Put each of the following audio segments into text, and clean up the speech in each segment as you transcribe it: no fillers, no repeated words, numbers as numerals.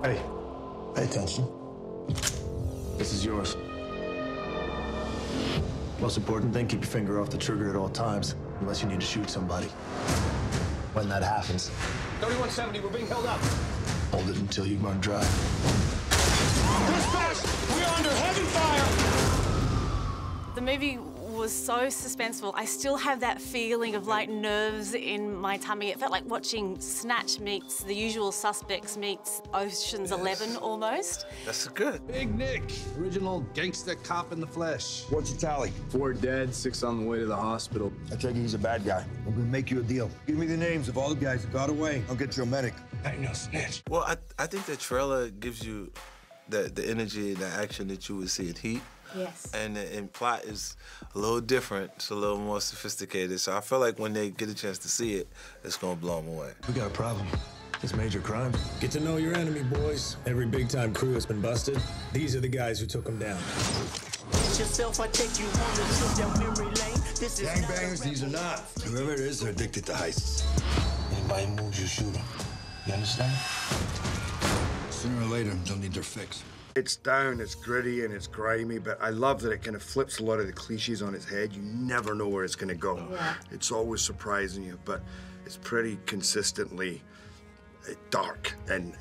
Hey, pay attention. This is yours. Most important thing, keep your finger off the trigger at all times, unless you need to shoot somebody. When that happens, 3170, we're being held up. hold it until you run dry. Dispatch, we are under heavy fire. The movie was so suspenseful. I still have that feeling of like nerves in my tummy. It felt like watching Snatch meets The Usual Suspects meets Ocean's 11 almost. That's good. Big Nick, original gangster cop in the flesh. What's your tally? 4 dead, 6 on the way to the hospital. I take it he's a bad guy. I'm gonna make you a deal. Give me the names of all the guys that got away. I'll get you a medic. I ain't no snitch. Well, I think the trailer gives you the energy and the action that you would see in Heat. Yes. And the plot is a little different. It's a little more sophisticated. So I feel like when they get a chance to see it, it's gonna blow them away. We got a problem. It's major crime. Get to know your enemy, boys. Every big-time crew has been busted. These are the guys who took them down. Gangbangers, these are not. Whoever it is, they're addicted to heists. Anybody moves, you shoot them. You understand? Sooner or later, they'll need their fix. It's down, it's gritty, and it's grimy, but I love that it kind of flips a lot of the cliches on its head. You never know where it's going to go. Yeah. It's always surprising you, but it's pretty consistently dark and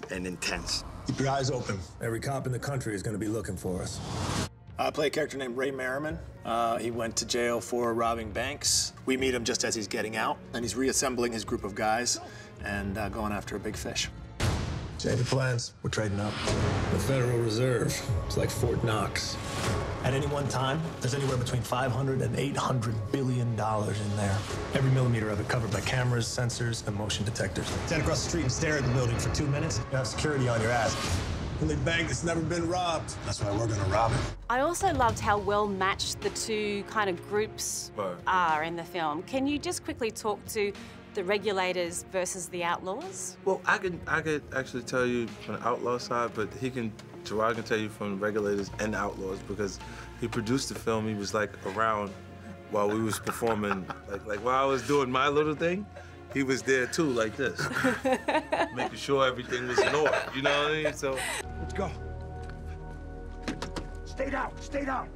intense. Keep your eyes open. Every cop in the country is going to be looking for us. I play a character named Ray Merriman. He went to jail for robbing banks. We meet him just as he's getting out, and he's reassembling his group of guys and going after a big fish. Change of plans. We're trading up. The Federal Reserve. It's like Fort Knox. At any one time, there's anywhere between $500 and $800 billion in there. Every millimeter of it covered by cameras, sensors, and motion detectors. Stand across the street and stare at the building for 2 minutes. You have security on your ass. Only bank that's never been robbed. That's why we're gonna rob it. I also loved how well matched the two kind of groups are in the film. Can you just quickly talk to the regulators versus the outlaws? Well, I could actually tell you from the outlaw side, but Gerard can tell you from the regulators and the outlaws because he produced the film. He was like around while we was performing, like while I was doing my little thing. He was there too, like this, making sure everything was in order. You know what I mean? So Let's go. Stay down, stay down.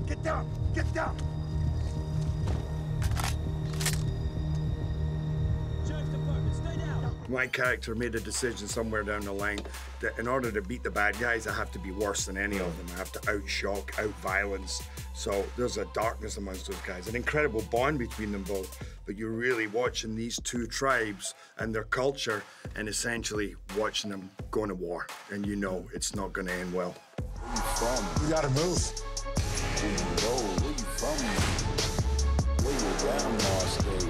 Get down, get down. My character made a decision somewhere down the line that in order to beat the bad guys, I have to be worse than any of them. I have to out-shock, out-violence. So there's a darkness amongst those guys, an incredible bond between them both. But you're really watching these two tribes and their culture and essentially watching them go to war. And you know it's not going to end well. Where you from? We gotta move. Where you go? Where you from? Where your grandma stay?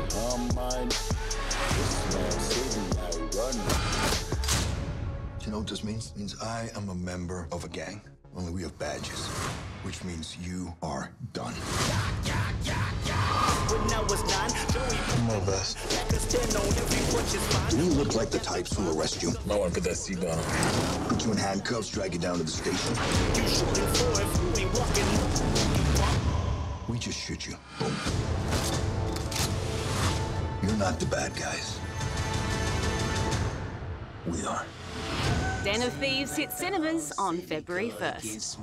Mine. This man city I run. Do you know what this means? It means I am a member of a gang. Only we have badges, which means you are done. I'm my best. You look like the types who'll arrest you. Might want to put that seatbelt on. Put you in handcuffs, drag you down to the station. We just shoot you. Boom. You're not the bad guys. We are. Den of Thieves hit cinemas on February 1st.